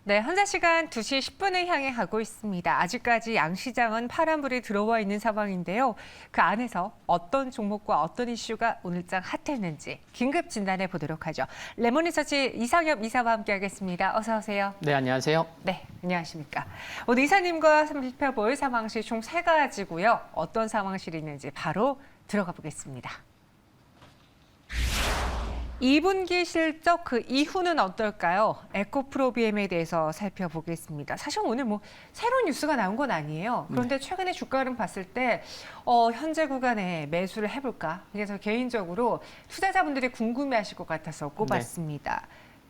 네, 현재 시간 2시 10분을 향해 가고 있습니다. 아직까지 양시장은 파란불이 들어와 있는 상황인데요. 그 안에서 어떤 종목과 어떤 이슈가 오늘장 핫했는지 긴급 진단해 보도록 하죠. 레몬리서치 이상엽 이사와 함께하겠습니다. 어서 오세요. 네, 안녕하세요. 네, 안녕하십니까. 오늘 이사님과 살펴볼 상황실 총 3가지고요. 어떤 상황실이 있는지 바로 들어가 보겠습니다. 2분기 실적 그 이후는 어떨까요? 에코프로비엠에 대해서 살펴보겠습니다. 사실 오늘 뭐 새로운 뉴스가 나온 건 아니에요. 그런데 최근에 주가를 봤을 때 현재 구간에 매수를 해볼까? 그래서 개인적으로 투자자분들이 궁금해하실 것 같아서 꼽았습니다.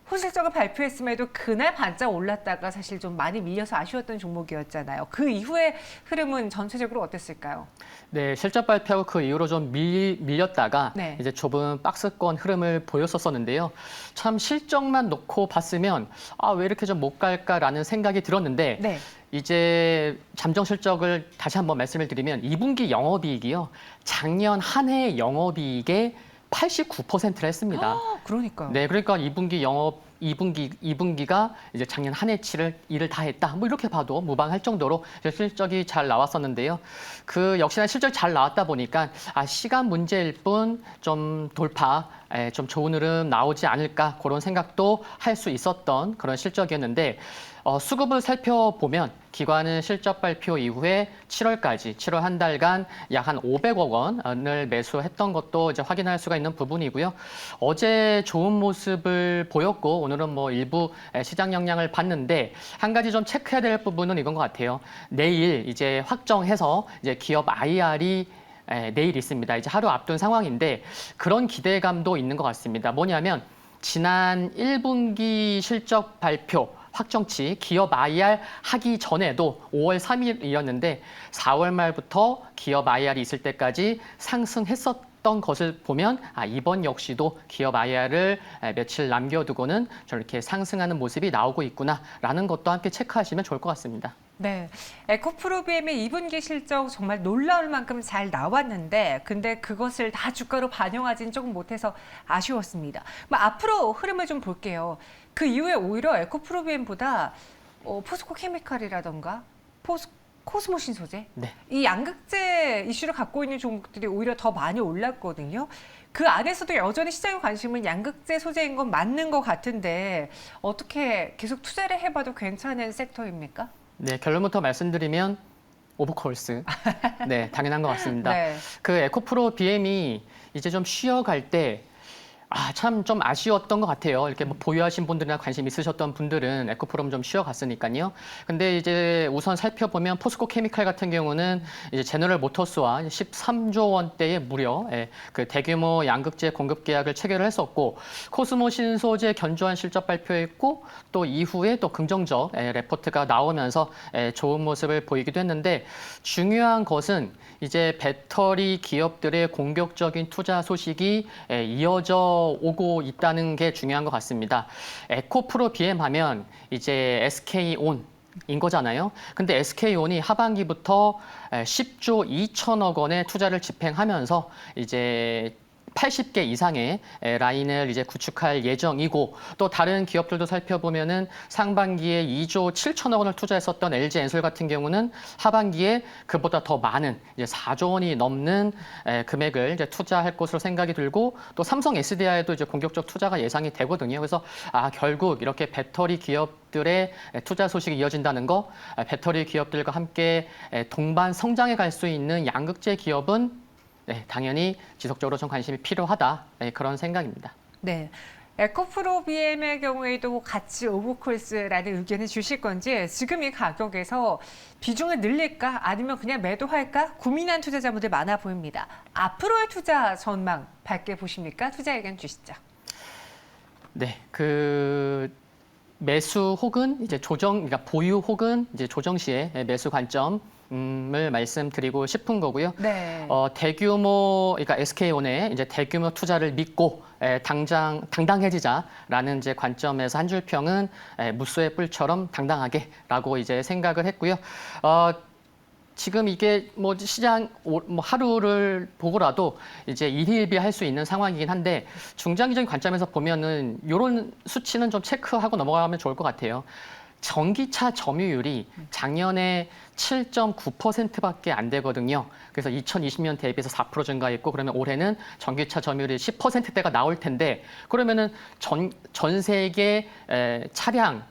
호실적을 발표했음에도 그날 반짝 올랐다가 사실 좀 많이 밀려서 아쉬웠던 종목이었잖아요. 그 이후의 흐름은 전체적으로 어땠을까요? 네, 실적 발표하고 그 이후로 좀 밀렸다가 네. 이제 좁은 박스권 흐름을 보였었는데요. 참 실적만 놓고 봤으면 왜 이렇게 좀 못 갈까라는 생각이 들었는데 네. 이제 잠정 실적을 다시 한번 말씀을 드리면 2분기 영업이익이요. 작년 한 해 영업이익의 89%를 했습니다. 그러니까요. 네, 그러니까 2분기가 이제 작년 한 해치를 일을 다 했다. 뭐 이렇게 봐도 무방할 정도로 실적이 잘 나왔었는데요. 그 역시나 실적이 잘 나왔다 보니까 시간 문제일 뿐 좀 돌파, 좀 좋은 흐름 나오지 않을까 그런 생각도 할 수 있었던 그런 실적이었는데 수급을 살펴보면 기관은 실적 발표 이후에 7월 한 달간 약 한 500억 원을 매수했던 것도 이제 확인할 수가 있는 부분이고요. 어제 좋은 모습을 보였고 오늘은 뭐 일부 시장 영향을 봤는데 한 가지 좀 체크해야 될 부분은 이건 것 같아요. 내일 이제 확정해서 이제 기업 IR이 내일 있습니다. 이제 하루 앞둔 상황인데 그런 기대감도 있는 것 같습니다. 뭐냐면 지난 1분기 실적 발표 확정치 기업 IR 하기 전에도 5월 3일이었는데 4월 말부터 기업 IR이 있을 때까지 상승했었던 것을 보면 이번 역시도 기업 IR을 며칠 남겨두고는 저렇게 상승하는 모습이 나오고 있구나라는 것도 함께 체크하시면 좋을 것 같습니다. 네, 에코프로비엠의 2분기 실적 정말 놀라울 만큼 잘 나왔는데 근데 그것을 다 주가로 반영하지는 조금 못해서 아쉬웠습니다. 앞으로 흐름을 좀 볼게요. 그 이후에 오히려 에코프로비엠보다 포스코 케미칼이라던가 코스모신 소재 네. 이 양극재 이슈를 갖고 있는 종목들이 오히려 더 많이 올랐거든요. 그 안에서도 여전히 시장의 관심은 양극재 소재인 건 맞는 것 같은데 어떻게 계속 투자를 해봐도 괜찮은 섹터입니까? 네, 결론부터 말씀드리면 오브콜스. 네, 당연한 것 같습니다. 네. 그 에코프로 BM이 이제 좀 쉬어갈 때 참 좀 아쉬웠던 것 같아요. 이렇게 뭐 보유하신 분들이나 관심 있으셨던 분들은 에코프롬 좀 쉬어갔으니까요. 근데 이제 우선 살펴보면 포스코 케미칼 같은 경우는 이제 제너럴 모터스와 13조 원대의 무려 그 대규모 양극재 공급 계약을 체결을 했었고 코스모 신소재 견조한 실적 발표했고 또 이후에 또 긍정적 레포트가 나오면서 좋은 모습을 보이기도 했는데 중요한 것은 이제 배터리 기업들의 공격적인 투자 소식이 이어져 오고 있다는 게 중요한 것 같습니다. 에코프로 BM 하면 이제 SK온 인 거잖아요. 근데 SK온이 하반기부터 10조 2천억 원의 투자를 집행하면서 이제 80개 이상의 라인을 이제 구축할 예정이고 또 다른 기업들도 살펴보면은 상반기에 2조 7천억 원을 투자했었던 LG엔솔 같은 경우는 하반기에 그보다 더 많은 이제 4조 원이 넘는 금액을 이제 투자할 것으로 생각이 들고 또 삼성 SDI에도 이제 공격적 투자가 예상이 되거든요. 그래서 결국 이렇게 배터리 기업들의 투자 소식이 이어진다는 거, 배터리 기업들과 함께 동반 성장해 갈 수 있는 양극재 기업은 당연히 지속적으로 좀 관심이 필요하다. 그런 생각입니다. 네. 에코프로비엠의 경우에도 같이 오브콜스라는 의견을 주실 건지 지금 이 가격에서 비중을 늘릴까 아니면 그냥 매도할까 고민한 투자자분들 많아 보입니다. 앞으로의 투자 전망 밝게 보십니까? 투자 의견 주시죠. 네, 매수 혹은 이제 그러니까 보유 혹은 이제 조정 시에 매수 관점. 을 말씀드리고 싶은 거고요. 네. 그러니까 SK온의 이제 대규모 투자를 믿고 당당해지자라는 이제 관점에서 한 줄 평은 무쏘의 뿔처럼 당당하게라고 이제 생각을 했고요. 지금 이게 뭐 시장 하루를 보고라도 이제 일희일비할 수 있는 상황이긴 한데 중장기적인 관점에서 보면은 이런 수치는 좀 체크하고 넘어가면 좋을 것 같아요. 전기차 점유율이 작년에 7.9%밖에 안 되거든요. 그래서 2020년 대비해서 4% 증가했고 그러면 올해는 전기차 점유율이 10%대가 나올 텐데 그러면은 전 세계 차량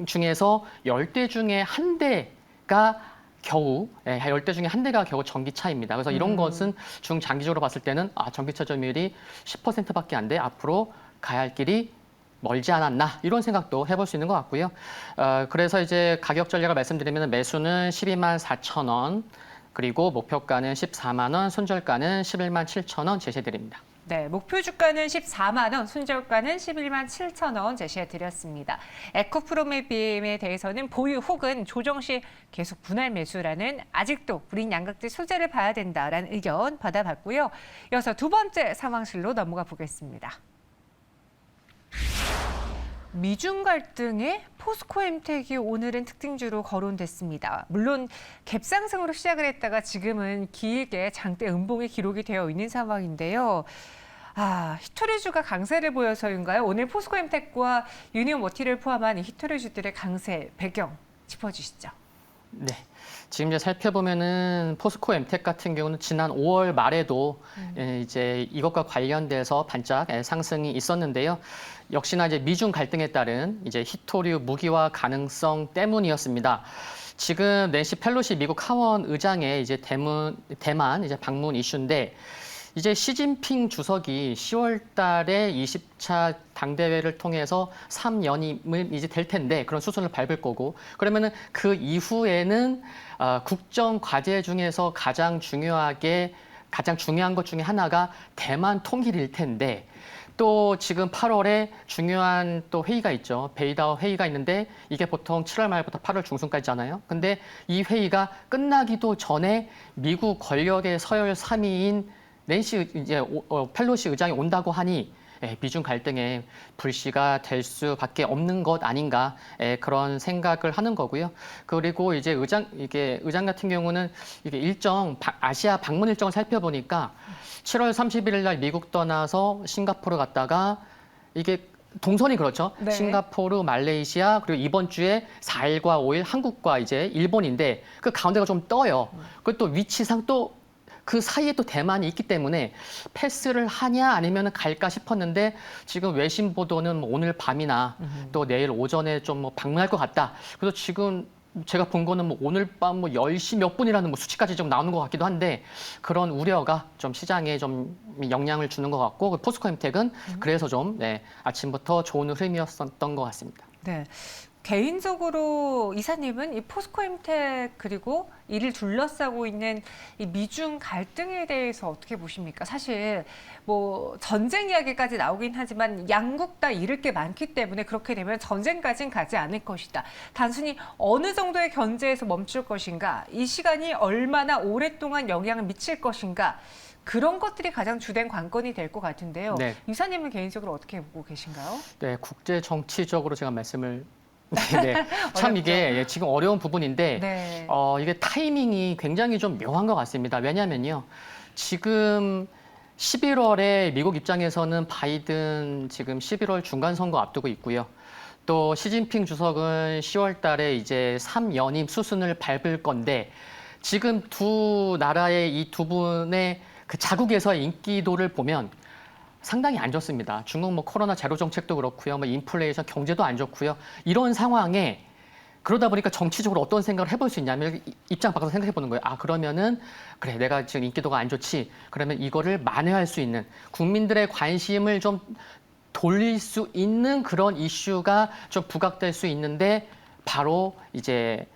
중에서 10대 중에 한 대가 겨우 10대 중에 한 대가 겨우 전기차입니다. 그래서 이런 것은 중장기적으로 봤을 때는 전기차 점유율이 10%밖에 안 돼. 앞으로 가야 할 길이 멀지 않았나 이런 생각도 해볼 수 있는 것 같고요. 그래서 이제 가격 전략을 말씀드리면 매수는 12만 4천 원, 그리고 목표가는 14만 원, 손절가는 11만 7천 원 제시해드립니다. 네, 목표 주가는 14만 원, 손절가는 11만 7천 원 제시해 드렸습니다. 에코프롬의 BM에 대해서는 보유 혹은 조정 시 계속 분할 매수라는 아직도 우린 양극재 소재를 봐야 된다라는 의견 받아봤고요. 이어서 두 번째 상황실로 넘어가 보겠습니다. 미중 갈등에 포스코엠텍이 오늘은 특징주로 거론됐습니다. 물론 갭상승으로 시작을 했다가 지금은 길게 장대 음봉이 기록이 되어 있는 상황인데요. 히토리주가 강세를 보여서인가요? 오늘 포스코엠텍과 유니온머티를 포함한 히토리주들의 강세 배경 짚어주시죠. 네. 지금 이제 살펴보면은 포스코엠텍 같은 경우는 지난 5월 말에도 이제 이것과 관련돼서 반짝 상승이 있었는데요. 역시나 이제 미중 갈등에 따른 이제 히토류 무기화 가능성 때문이었습니다. 지금 낸시 펠로시 미국 하원 의장의 이제 대만 이제 방문 이슈인데 이제 시진핑 주석이 10월 달에 20차 당대회를 통해서 3연임을 이제 될 텐데 그런 수순을 밟을 거고 그러면은 그 이후에는 국정 과제 중에서 가장 중요한 것 중에 하나가 대만 통일일 텐데 또 지금 8월에 중요한 또 회의가 있죠. 베이다오 회의가 있는데 이게 보통 7월 말부터 8월 중순까지잖아요. 근데 이 회의가 끝나기도 전에 미국 권력의 서열 3위인 낸시 이제 펠로시 의장이 온다고 하니 미중 갈등의 불씨가 될 수밖에 없는 것 아닌가 그런 생각을 하는 거고요. 그리고 이제 의장 같은 경우는 이게 아시아 방문 일정을 살펴보니까 7월 31일 날 미국 떠나서 싱가포르 갔다가 이게 동선이 그렇죠. 네. 싱가포르, 말레이시아 그리고 이번 주에 4일과 5일 한국과 이제 일본인데 그 가운데가 좀 떠요. 그리고 또 위치상 또 그 사이에 또 대만이 있기 때문에 패스를 하냐 아니면 갈까 싶었는데 지금 외신 보도는 뭐 오늘 밤이나 또 내일 오전에 좀 뭐 방문할 것 같다. 그래서 지금 제가 본 거는 뭐 오늘 밤 뭐 10시 몇 분이라는 뭐 수치까지 좀 나오는 것 같기도 한데 그런 우려가 좀 시장에 좀 영향을 주는 것 같고 포스코엠텍은 그래서 좀 아침부터 좋은 흐름이었던 것 같습니다. 네. 개인적으로 이사님은 이 포스코엠텍 그리고 이를 둘러싸고 있는 이 미중 갈등에 대해서 어떻게 보십니까? 사실 뭐 전쟁 이야기까지 나오긴 하지만 양국 다 잃을 게 많기 때문에 그렇게 되면 전쟁까지는 가지 않을 것이다. 단순히 어느 정도의 견제에서 멈출 것인가, 이 시간이 얼마나 오랫동안 영향을 미칠 것인가, 그런 것들이 가장 주된 관건이 될 것 같은데요. 네. 이사님은 개인적으로 어떻게 보고 계신가요? 네, 국제 정치적으로 제가 말씀을 네, 참 이게 지금 어려운 부분인데 네. 이게 타이밍이 굉장히 좀 묘한 것 같습니다. 왜냐하면요, 지금 11월에 미국 입장에서는 바이든 지금 11월 중간 선거 앞두고 있고요. 또 시진핑 주석은 10월 달에 이제 3연임 수순을 밟을 건데 지금 두 나라의 이 두 분의 그 자국에서의 인기도를 보면 상당히 안 좋습니다. 중국 뭐 코로나 제로 정책도 그렇고요. 뭐 인플레이션 경제도 안 좋고요. 이런 상황에 그러다 보니까 정치적으로 어떤 생각을 해볼 수 있냐면 입장 바꿔서 생각해 보는 거예요. 그러면은 그래 내가 지금 인기도가 안 좋지. 그러면 이거를 만회할 수 있는 국민들의 관심을 좀 돌릴 수 있는 그런 이슈가 좀 부각될 수 있는데 바로 이제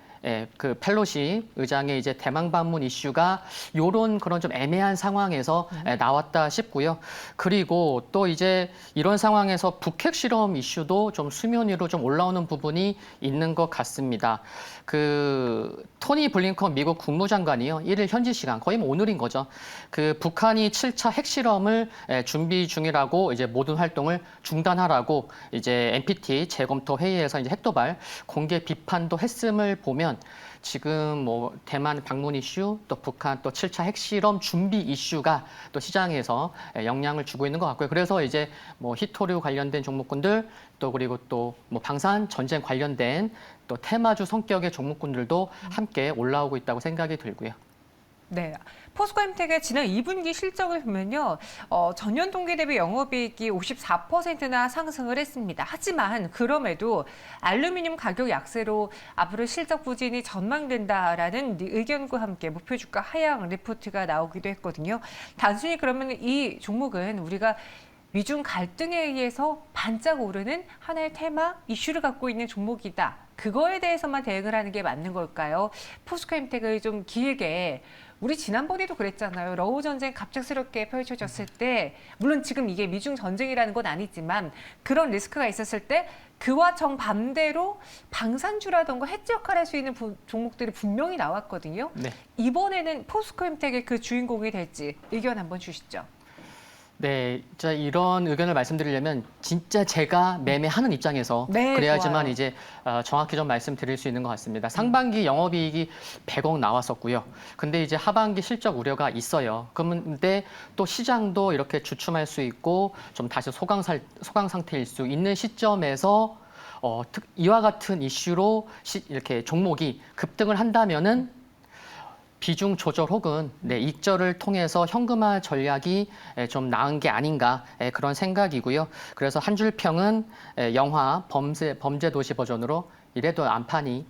그 펠로시 의장의 이제 대만 방문 이슈가 요런 그런 좀 애매한 상황에서 나왔다 싶고요. 그리고 또 이제 이런 상황에서 북핵 실험 이슈도 좀 수면 위로 좀 올라오는 부분이 있는 것 같습니다. 그 토니 블링컨 미국 국무장관이요. 1일 현지 시간 거의 뭐 오늘인 거죠. 그 북한이 7차 핵실험을 준비 중이라고 이제 모든 활동을 중단하라고 이제 NPT 재검토 회의에서 이제 핵도발 공개 비판도 했음을 보면 보면 지금 뭐 대만 방문 이슈, 또 북한 또 7차 핵실험 준비 이슈가 또 시장에서 영향을 주고 있는 것 같고요. 그래서 이제 뭐 히토류 관련된 종목군들 또 그리고 또 뭐 방산 전쟁 관련된 또 테마주 성격의 종목군들도 함께 올라오고 있다고 생각이 들고요. 네. 포스코엠텍의 지난 2분기 실적을 보면요. 전년 동기 대비 영업이익이 54%나 상승을 했습니다. 하지만 그럼에도 알루미늄 가격 약세로 앞으로 실적 부진이 전망된다라는 의견과 함께 목표 주가 하향 리포트가 나오기도 했거든요. 단순히 그러면 이 종목은 우리가 미중 갈등에 의해서 반짝 오르는 하나의 테마, 이슈를 갖고 있는 종목이다. 그거에 대해서만 대응을 하는 게 맞는 걸까요? 포스코엠텍을 좀 길게 우리 지난번에도 그랬잖아요. 러우 전쟁 갑작스럽게 펼쳐졌을 때 물론 지금 이게 미중 전쟁이라는 건 아니지만 그런 리스크가 있었을 때 그와 정반대로 방산주라던가 해지 역할을 할 수 있는 종목들이 분명히 나왔거든요. 네. 이번에는 포스코엠텍의 그 주인공이 될지 의견 한번 주시죠. 네, 진짜 이런 의견을 말씀드리려면 진짜 제가 매매하는 입장에서 네, 그래야지만 좋아요. 이제 정확히 좀 말씀드릴 수 있는 것 같습니다. 상반기 영업이익이 100억 나왔었고요. 근데 이제 하반기 실적 우려가 있어요. 그런데 또 시장도 이렇게 주춤할 수 있고 좀 다시 소강 상태일 수 있는 시점에서 이와 같은 이슈로 이렇게 종목이 급등을 한다면은 비중 조절 혹은 익절을 통해서 현금화 전략이 좀 나은 게 아닌가 그런 생각이고요. 그래서 한 줄 평은 영화 범죄 도시 버전으로 이래도 안 파니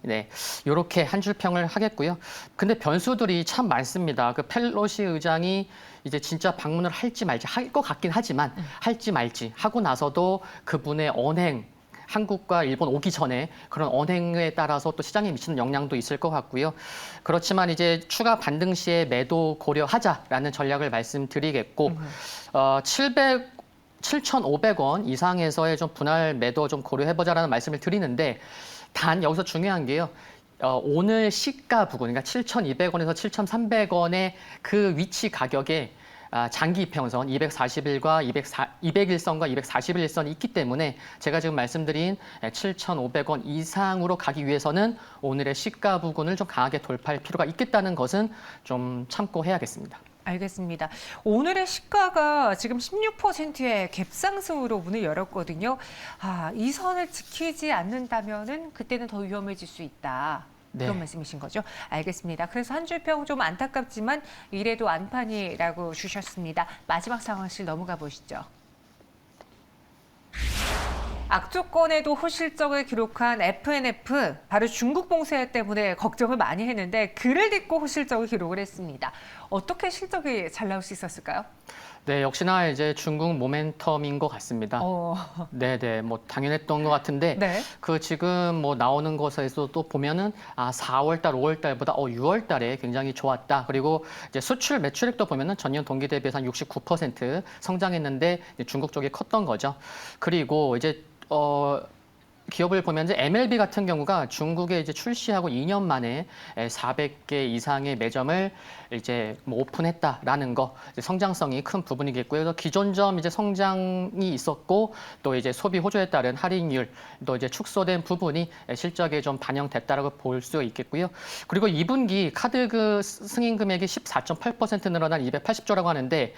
이렇게 한 줄 평을 하겠고요. 근데 변수들이 참 많습니다. 그 펠로시 의장이 이제 진짜 방문을 할지 말지 할 것 같긴 하지만 할지 말지 하고 나서도 그분의 언행 한국과 일본 오기 전에 그런 언행에 따라서 또 시장에 미치는 영향도 있을 것 같고요. 그렇지만 이제 추가 반등 시에 매도 고려하자라는 전략을 말씀드리겠고, 7,500원 이상에서의 좀 분할 매도 좀 고려해보자라는 말씀을 드리는데, 단 여기서 중요한 게요. 오늘 시가 부근, 그러니까 7,200원에서 7,300원의 그 위치 가격에 장기 이평선 240일과 200일선과 241일선이 있기 때문에 제가 지금 말씀드린 7,500원 이상으로 가기 위해서는 오늘의 시가 부근을 좀 강하게 돌파할 필요가 있겠다는 것은 좀 참고해야겠습니다. 알겠습니다. 오늘의 시가가 지금 16%의 갭상승으로 문을 열었거든요. 이 선을 지키지 않는다면은 그때는 더 위험해질 수 있다. 그런 네. 말씀이신 거죠? 알겠습니다. 그래서 한 줄 평 좀 안타깝지만 이래도 안판이라고 주셨습니다. 마지막 상황실 넘어가 보시죠. 악조건에도 호실적을 기록한 FNF, 바로 중국 봉쇄 때문에 걱정을 많이 했는데 그를 딛고 호실적을 기록을 했습니다. 어떻게 실적이 잘 나올 수 있었을까요? 네, 역시나 이제 중국 모멘텀인 것 같습니다. 네네, 뭐 당연했던 것 같은데 네. 그 지금 뭐 나오는 것에서 또 보면은 4월달, 5월달보다 6월달에 굉장히 좋았다. 그리고 이제 수출 매출액도 보면은 전년 동기 대비해서 한 69% 성장했는데 이제 중국 쪽이 컸던 거죠. 그리고 이제 기업을 보면 이제 MLB 같은 경우가 중국에 이제 출시하고 2년 만에 400개 이상의 매점을 이제 뭐 오픈했다라는 거 성장성이 큰 부분이겠고요. 그래서 기존점 이제 성장이 있었고 또 이제 소비 호조에 따른 할인율 또 이제 축소된 부분이 실적에 좀 반영됐다라고 볼 수 있겠고요. 그리고 2분기 카드 그 승인 금액이 14.8% 늘어난 280조라고 하는데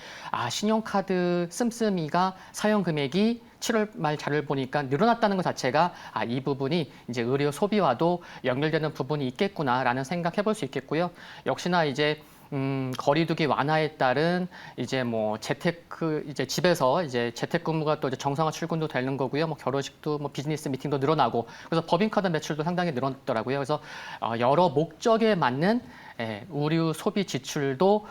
신용카드 씀씀이가 사용 금액이 7월 말 자료를 보니까 늘어났다는 것 자체가 이 부분이 이제 의료 소비와도 연결되는 부분이 있겠구나라는 생각해 볼 수 있겠고요. 역시나 이제 거리두기 완화에 따른 이제 뭐 재테크 이제 집에서 이제 재택근무가 또 이제 정상화 출근도 되는 거고요. 뭐 결혼식도 뭐 비즈니스 미팅도 늘어나고 그래서 법인카드 매출도 상당히 늘었더라고요. 그래서 여러 목적에 맞는 의류 소비 지출도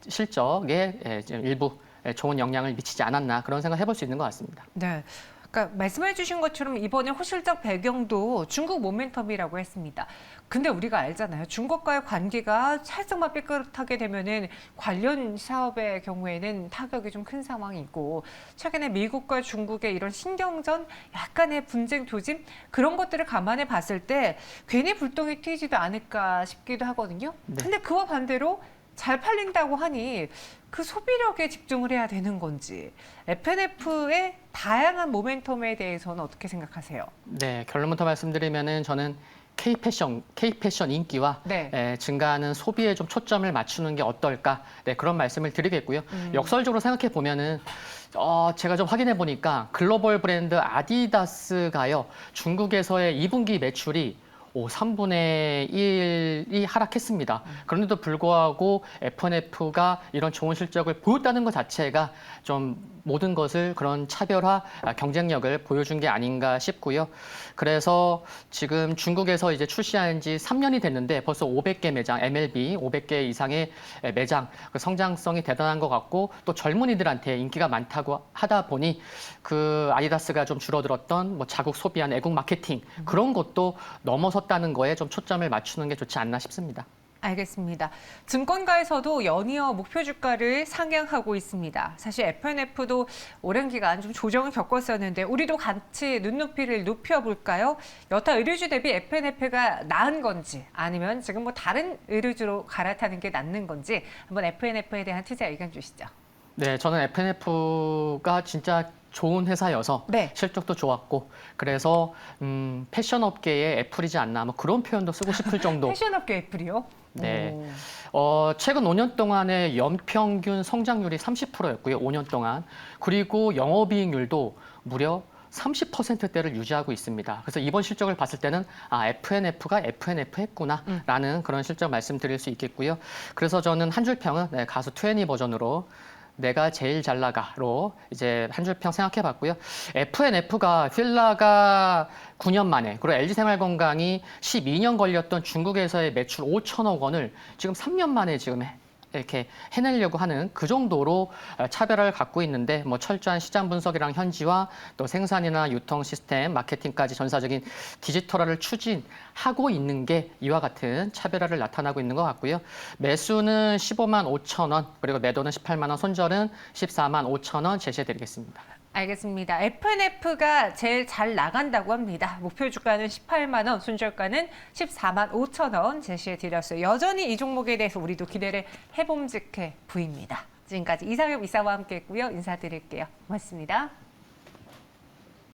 실적에 일부 좋은 영향을 미치지 않았나 그런 생각 해볼 수 있는 것 같습니다. 네. 그러니까 말씀해 주신 것처럼 이번에 호실적 배경도 중국 모멘텀이라고 했습니다. 근데 우리가 알잖아요. 중국과의 관계가 살짝만 삐끗하게 되면은 관련 사업의 경우에는 타격이 좀 큰 상황이고 최근에 미국과 중국의 이런 신경전, 약간의 분쟁 조짐 그런 것들을 감안해 봤을 때 괜히 불똥이 튀지도 않을까 싶기도 하거든요. 네. 근데 그와 반대로 잘 팔린다고 하니 그 소비력에 집중을 해야 되는 건지 FNF의 다양한 모멘텀에 대해서는 어떻게 생각하세요? 네, 결론부터 말씀드리면은 저는 K-패션 인기와 네. 증가하는 소비에 좀 초점을 맞추는 게 어떨까? 네, 그런 말씀을 드리겠고요. 역설적으로 생각해 보면은 제가 좀 확인해 보니까 글로벌 브랜드 아디다스가요. 중국에서의 2분기 매출이 3분의 1이 하락했습니다. 그런데도 불구하고 F&F가 이런 좋은 실적을 보였다는 것 자체가 좀 모든 것을 그런 차별화, 경쟁력을 보여준 게 아닌가 싶고요. 그래서 지금 중국에서 이제 출시한 지 3년이 됐는데 벌써 500개 매장, MLB 500개 이상의 매장, 그 성장성이 대단한 것 같고 또 젊은이들한테 인기가 많다고 하다 보니 그 아디다스가 좀 줄어들었던 뭐 자국 소비한 애국 마케팅 그런 것도 넘어섰다는 거에 좀 초점을 맞추는 게 좋지 않나 싶습니다. 알겠습니다. 증권가에서도 연이어 목표 주가를 상향하고 있습니다. 사실 F&F도 오랜 기간 좀 조정을 겪었었는데 우리도 같이 눈높이를 높여볼까요? 여타 의류주 대비 F&F가 나은 건지 아니면 지금 뭐 다른 의류주로 갈아타는 게 낫는 건지 한번 F&F에 대한 투자 의견 주시죠. 네, 저는 F&F가 진짜 좋은 회사여서 네. 실적도 좋았고 그래서 패션 업계의 애플이지 않나 뭐 그런 표현도 쓰고 싶을 정도. 패션업계 애플이요? 네. 오. 최근 5년 동안의 연평균 성장률이 30%였고요. 5년 동안. 그리고 영업이익률도 무려 30%대를 유지하고 있습니다. 그래서 이번 실적을 봤을 때는 F&F가 F&F 했구나라는 그런 실적 말씀드릴 수 있겠고요. 그래서 저는 한 줄 평은 가수 20 버전으로 내가 제일 잘 나가로 이제 한 줄 평 생각해 봤고요. F&F가 필라가 9년 만에 그리고 LG생활건강이 12년 걸렸던 중국에서의 매출 5천억 원을 지금 3년 만에 지금 이렇게 해내려고 하는 그 정도로 차별화를 갖고 있는데 뭐 철저한 시장 분석이랑 현지화 또 생산이나 유통 시스템, 마케팅까지 전사적인 디지털화를 추진하고 있는 게 이와 같은 차별화를 나타나고 있는 것 같고요. 매수는 15만 5천 원 그리고 매도는 18만 원, 손절은 14만 5천 원 제시해드리겠습니다. 알겠습니다. F&F가 제일 잘 나간다고 합니다. 목표 주가는 18만 원, 손절가는 14만 5천 원 제시해 드렸어요. 여전히 이 종목에 대해서 우리도 기대를 해봄직해 보입니다. 지금까지 이상엽 이사와 함께했고요. 인사드릴게요. 고맙습니다.